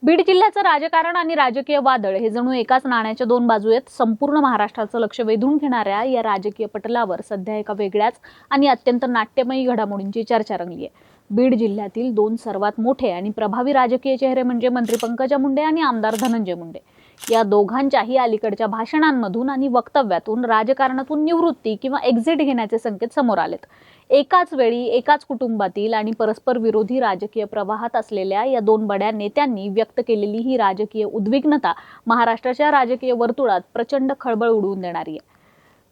बीड जिल्ह्याचं राजकारण आणि राजकीय वादळ हे जणू एकाच नाण्याच्या दोन बाजू आहेत. संपूर्ण महाराष्ट्राचं लक्ष वेधून घेणाऱ्या या राजकीय पटलावर सध्या एका वेगळ्याच आणि अत्यंत नाट्यमयी घडामोडींची चर्चा रंगली आहे. बीड जिल्ह्यातील दोन सर्वात मोठे आणि प्रभावी राजकीय चेहरे म्हणजे मंत्री पंकजा मुंडे आणि आमदार धनंजय मुंडे. या दोघांच्याही अलीकडच्या भाषणांमधून आणि वक्तव्यातून राजकारणातून निवृत्ती किंवा एक्झिट घेण्याचे संकेत समोर आलेत. एकाच वेळी एकाच कुटुंबातील आणि परस्पर विरोधी राजकीय प्रवाहात असलेल्या या दोन बड्या नेत्यांनी व्यक्त केलेली ही राजकीय उद्विग्नता महाराष्ट्राच्या राजकीय वर्तुळात प्रचंड खळबळ उडवून देणारी आहे.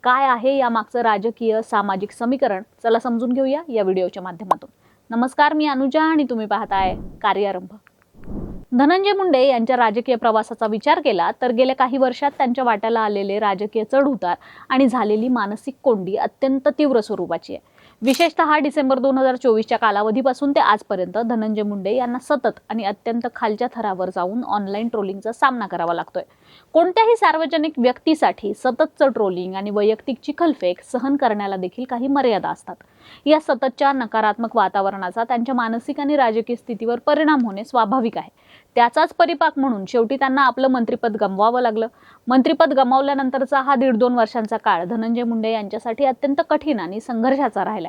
काय आहे यामागचं राजकीय सामाजिक समीकरण, चला समजून घेऊया या व्हिडिओच्या माध्यमातून. नमस्कार, मी अनुजा आणि तुम्ही पाहताय कार्यारंभ. धनंजय मुंडे यांच्या राजकीय प्रवासाचा विचार केला तर गेल्या काही वर्षात त्यांच्या वाट्याला आलेले राजकीय चढउतार आणि झालेली मानसिक कोंडी अत्यंत तीव्र स्वरूपाची आहे. विशेषतः डिसेंबर 2024च्या कालावधीपासून ते आजपर्यंत धनंजय मुंडे यांना सतत आणि अत्यंत खालच्या थरावर जाऊन ऑनलाईन ट्रोलिंगचा सामना करावा लागतोय. कोणत्याही सार्वजनिक व्यक्तीसाठी सततचं ट्रोलिंग आणि वैयक्तिक चिखलफेक सहन करण्याला देखील काही मर्यादा असतात. या सततच्या नकारात्मक वातावरणाचा त्यांच्या मानसिक आणि राजकीय स्थितीवर परिणाम होणे स्वाभाविक आहे. त्याचाच परिपाक म्हणून शेवटी त्यांना आपलं मंत्रिपद गमवावं लागलं. मंत्रिपद गमावल्यानंतरचा हा 1.5-2 वर्षांचा काळ धनंजय मुंडे यांच्यासाठी अत्यंत कठीण आणि संघर्षाचा राहिलाय.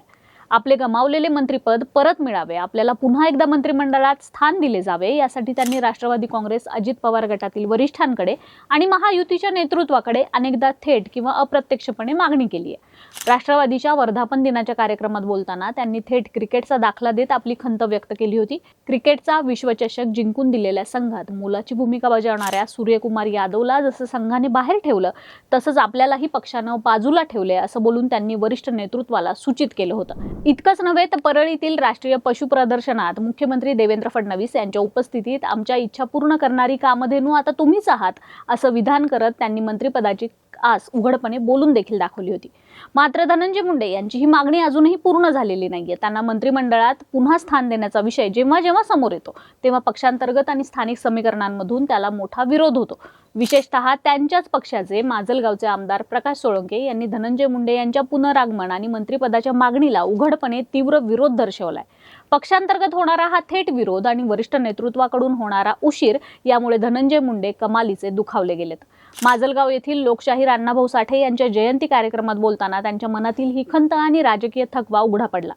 आपले गमावलेले मंत्रिपद परत मिळावे, आपल्याला पुन्हा एकदा मंत्रिमंडळात स्थान दिले जावे, यासाठी त्यांनी राष्ट्रवादी काँग्रेस, अजित पवार गटातील वरिष्ठांकडे आणि महायुतीच्या नेतृत्वाकडे अनेकदा थेट किंवा अप्रत्यक्षपणे मागणी केली आहे. राष्ट्रवादीच्या वर्धापन दिनाच्या कार्यक्रमात बोलताना त्यांनी थेट क्रिकेटचा दाखला देत आपली खंत व्यक्त केली होती. क्रिकेटचा विश्वचषक जिंकून दिलेल्या संघात मोलाची भूमिका बजावणाऱ्या सूर्यकुमार यादवला जसं संघाने बाहेर ठेवलं तसंच आपल्यालाही पक्षानं बाजूला ठेवले, असं बोलून त्यांनी वरिष्ठ नेतृत्वाला सूचित केलं होतं. इतकंच नव्हे तर परळीतील राष्ट्रीय पशु प्रदर्शनात मुख्यमंत्री देवेंद्र फडणवीस यांच्या उपस्थितीत आमच्या इच्छा पूर्ण करणारी कामधेनू आता तुम्हीच आहात, असं विधान करत त्यांनी मंत्रिपदाची आस उघडपणे बोलून देखील दाखवली होती. मात्र धनंजय मुंडे यांची ही मागणी अजूनही पूर्ण झालेली नाहीये. त्यांना मंत्रिमंडळात पुन्हा स्थान देण्याचा विषय जेव्हा जेव्हा समोर येतो तेव्हा पक्षांतर्गत आणि स्थानिक समीकरणांमधून त्याला मोठा विरोध होतो. विशेषतः त्यांच्याच पक्षाचे माजलगावचे आमदार प्रकाश सोळंके यांनी धनंजय मुंडे यांच्या पुनरागमन आणि मंत्रिपदाच्या मागणीला उघडपणे तीव्र विरोध दर्शवलाय. पक्षांतर्गत होणारा हा थेट विरोध आणि वरिष्ठ नेतृत्वाकडून होणारा उशीर यामुळे धनंजय मुंडे कमालीचे दुखावले गेलेत. माजलगाव येथील लोकशाहीर अण्णाभाऊ साठे यांच्या जयंती कार्यक्रमात बोलताना त्यांच्या मनातील ही खंत आणि राजकीय थकवा उघडा पडला.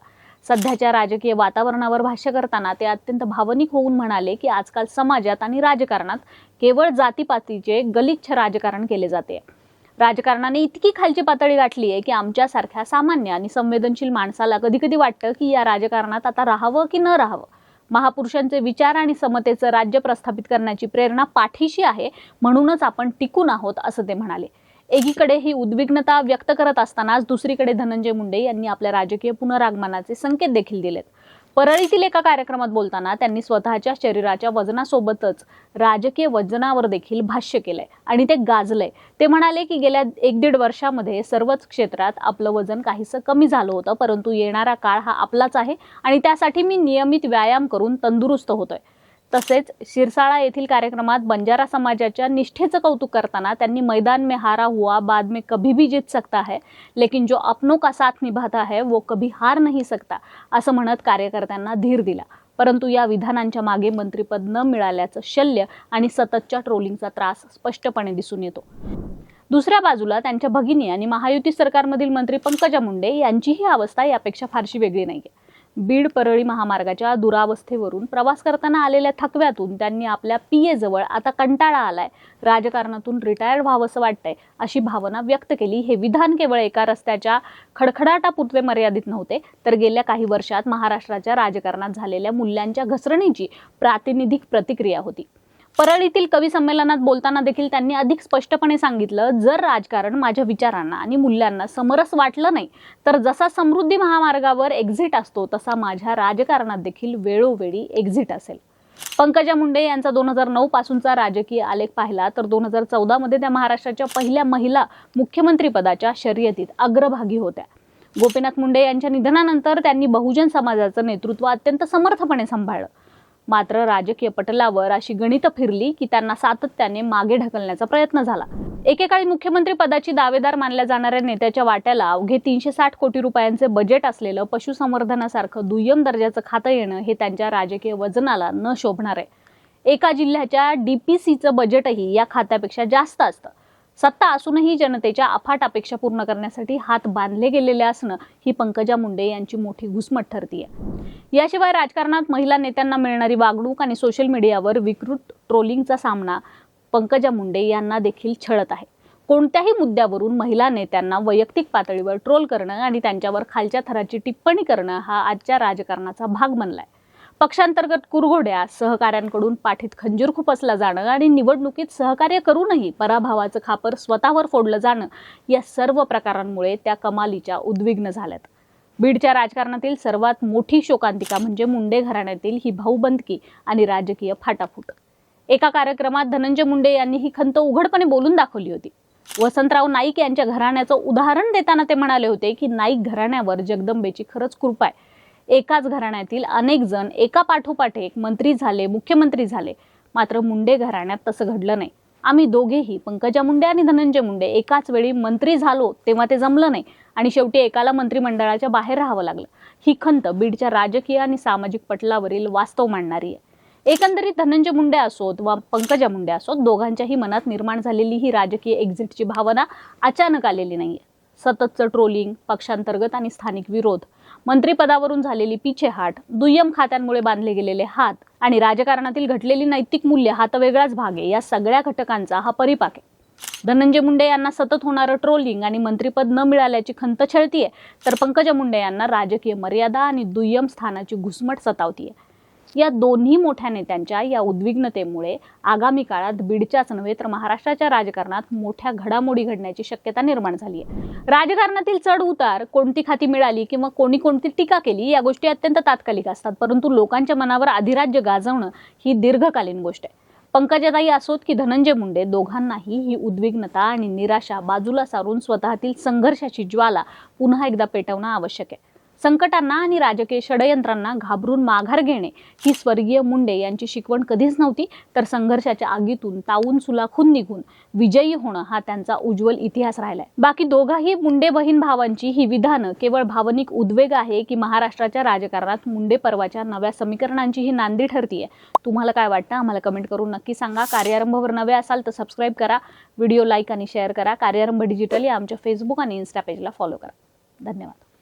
सध्याच्या राजकीय वातावरणावर भाष्य करताना ते अत्यंत भावनिक होऊन म्हणाले की आजकाल समाजात आणि राजकारणात केवळ जातीपातीचे गलिच्छ राजकारण केले जाते. राजकारणाने इतकी खालची पातळी गाठली आहे की आमच्यासारख्या सामान्य आणि संवेदनशील माणसाला कधी कधी वाटतं की या राजकारणात आता राहावं की न राहावं. महापुरुषांचे विचार आणि समतेचं राज्य प्रस्थापित करण्याची प्रेरणा पाठीशी आहे, म्हणूनच आपण टिकून आहोत, असं ते म्हणाले. एकीकडे ही उद्विग्नता व्यक्त करत असतानाच दुसरीकडे धनंजय मुंडे यांनी आपल्या राजकीय पुनरागमनाचे संकेत देखील दिलेत. परळीतील एका कार्यक्रमात बोलताना त्यांनी स्वतःच्या शरीराच्या वजनासोबतच राजकीय वजनावर देखील भाष्य केलंय आणि ते गाजलंय. ते म्हणाले की गेल्या 1-1.5 वर्षामध्ये सर्वच क्षेत्रात आपलं वजन काहीसं कमी झालं होतं, परंतु येणारा काळ हा आपलाच आहे आणि त्यासाठी मी नियमित व्यायाम करून तंदुरुस्त होतोय. तसेच शिरसाळा येथील कार्यक्रमात बंजारा समाजाच्या निष्ठेचं कौतुक करताना त्यांनी मैदान में हारा हुआ बाद में कभी भी जीत सकता है, लेकिन जो अपनों का साथ निभाता है वो कभी हार नहीं सकता, असं म्हणत कार्यकर्त्यांना धीर दिला. परंतु या विधानांच्या मागे मंत्रिपद न मिळाल्याचं शल्य आणि सततच्या ट्रोलिंगचा त्रास स्पष्टपणे दिसून येतो. दुसऱ्या बाजूला त्यांच्या भगिनी आणि महायुती सरकारमधील मंत्री पंकजा मुंडे यांचीही अवस्था यापेक्षा फारशी वेगळी नाहीये. बीड परळी महामार्गाच्या दुरावस्थेवरून प्रवास करताना आलेल्या थकव्यातून त्यांनी आपल्या पीएजवळ आता कंटाळा आलाय, राजकारणातून रिटायर्ड व्हावंसं वाटतंय, अशी भावना व्यक्त केली. हे विधान केवळ एका रस्त्याच्या खडखडाटापुरते मर्यादित नव्हते, तर गेल्या काही वर्षात महाराष्ट्राच्या राजकारणात झालेल्या मूल्यांच्या घसरणीची प्रातिनिधिक प्रतिक्रिया होती. परळीतील कवी संमेलनात बोलताना देखील त्यांनी अधिक स्पष्टपणे सांगितलं, जर राजकारण माझ्या विचारांना आणि मूल्यांना समरस वाटलं नाही तर जसा समृद्धी महामार्गावर एक्झिट असतो तसा माझ्या राजकारणात देखील वेळोवेळी एक्झिट असेल. पंकजा मुंडे यांचा 2009 पासूनचा राजकीय आलेख पाहिला तर 2014 मध्ये त्या महाराष्ट्राच्या पहिल्या महिला मुख्यमंत्रीपदाच्या शर्यतीत अग्रभागी होत्या. गोपीनाथ मुंडे यांच्या निधनानंतर त्यांनी बहुजन समाजाचं नेतृत्व अत्यंत समर्थपणे सांभाळलं. मात्र राजकीय पटलावर अशी गणितं फिरली की त्यांना सातत्याने मागे ढकलण्याचा प्रयत्न झाला. एकेकाळी मुख्यमंत्री पदाची दावेदार मानल्या जाणाऱ्या नेत्याच्या वाट्याला अवघे 360 कोटी रुपयांचे बजेट असलेलं पशुसंवर्धनासारखं दुय्यम दर्जाचं खातं येणं हे त्यांच्या राजकीय वजनाला न शोभणार आहे. एका जिल्ह्याच्या DPCचं बजेटही या खात्यापेक्षा जास्त असतं. सत्ता असूनही जनतेच्या अफाट अपेक्षा पूर्ण करण्यासाठी हात बांधले गेलेले असणं ही पंकजा मुंडे यांची मोठी घुसमट ठरतीये. याशिवाय राजकारणात महिला नेत्यांना मिळणारी वागणूक आणि सोशल मीडियावर विकृत ट्रोलिंगचा सामना पंकजा मुंडे यांना देखील छळत आहे. कोणत्याही मुद्द्यावरून महिला नेत्यांना वैयक्तिक पातळीवर ट्रोल करणं आणि त्यांच्यावर खालच्या थराची टिप्पणी करणं हा आजच्या राजकारणाचा भाग बनलाय. पक्षांतर्गत कुरघोड्या, सहकाऱ्यांकडून पाठीत खंजीर खुपसला जाणं आणि निवडणुकीत सहकार्य करूनही पराभवाचं खापर स्वतःवर फोडलं जाणं या सर्व प्रकारांमुळे त्या कमालीच्या उद्विग्न झाल्यात. बीडच्या राजकारणातील सर्वात मोठी शोकांतिका म्हणजे मुंडे घराण्यातील ही भाऊबंदकी आणि राजकीय फाटाफूट. एका कार्यक्रमात धनंजय मुंडे यांनी ही खंत उघडपणे बोलून दाखवली होती. वसंतराव नाईक यांच्या घराण्याचं उदाहरण देताना ते म्हणाले होते की नाईक घराण्यावर जगदंबेची खरंच कृपा आहे. एकाच घराण्यातील अनेक जण एका पाठोपाठ एक मंत्री झाले, मुख्यमंत्री झाले, मात्र मुंडे घराण्यात तसं घडलं नाही. आम्ही दोघेही, पंकजा मुंडे आणि धनंजय मुंडे, एकाच वेळी मंत्री झालो तेव्हा ते जमलं नाही आणि शेवटी एकाला मंत्रिमंडळाच्या बाहेर राहावं लागलं. ही खंत बीडच्या राजकीय आणि सामाजिक पटलावरील वास्तव मांडणारी आहे. एकंदरीत धनंजय मुंडे असोत वा पंकजा मुंडे असोत, दोघांच्याही मनात निर्माण झालेली ही राजकीय एक्झिटची भावना अचानक आलेली नाहीये. सततचं ट्रोलिंग, पक्षांतर्गत आणि स्थानिक विरोध, मंत्रिपदावरून झालेली पिछेहाट, दुय्यम खात्यांमुळे बांधले गेलेले हात आणि राजकारणातील घटलेली नैतिक मूल्य हा तर वेगळाच भाग आहे. या सगळ्या घटकांचा हा परिपाक आहे. धनंजय मुंडे यांना सतत होणारं ट्रोलिंग आणि मंत्रिपद न मिळाल्याची खंत छळतीये, तर पंकजा मुंडे यांना राजकीय मर्यादा आणि दुय्यम स्थानाची घुसमट सतावतीये. या दोन्ही मोठ्या नेत्यांच्या या उद्विग्नतेमुळे आगामी काळात बीडच्याच नव्हे तर महाराष्ट्राच्या राजकारणात मोठ्या घडामोडी घडण्याची शक्यता निर्माण झाली आहे. राजकारणातील चढ उतार, कोणती खाती मिळाली किंवा कोणती टीका केली या गोष्टी अत्यंत तात्कालिक असतात, परंतु लोकांच्या मनावर अधिराज्य गाजवणं ही दीर्घकालीन गोष्ट आहे. पंकजाताई असोत की धनंजय मुंडे, दोघांनाही ही उद्विग्नता आणि निराशा बाजूला सारून स्वतःतील संघर्षाची ज्वाला पुन्हा एकदा पेटवणं आवश्यक आहे. संकटांना आणि राजकीय षडयंत्रांना घाबरून माघार घेणे ही स्वर्गीय मुंडे यांची शिकवण कधीच नव्हती, तर संघर्षाच्या आगीतून तावून सुलाखून निघून विजयी होणं हा त्यांचा उज्ज्वल इतिहास राहिलाय. बाकी दोघाही मुंडे बहीण भावांची ही विधानं केवळ भावनिक उद्वेग आहे की महाराष्ट्राच्या राजकारणात मुंडे पर्वाच्या नव्या समीकरणांची ही नांदी ठरतीये? तुम्हाला काय वाटतं आम्हाला कमेंट करून नक्की सांगा. कार्यारंभवर नवे असाल तर सबस्क्राईब करा, व्हिडिओ लाईक आणि शेअर करा. कार्यारंभ डिजिटल या आमच्या फेसबुक आणि इन्स्टा पेजला फॉलो करा. धन्यवाद.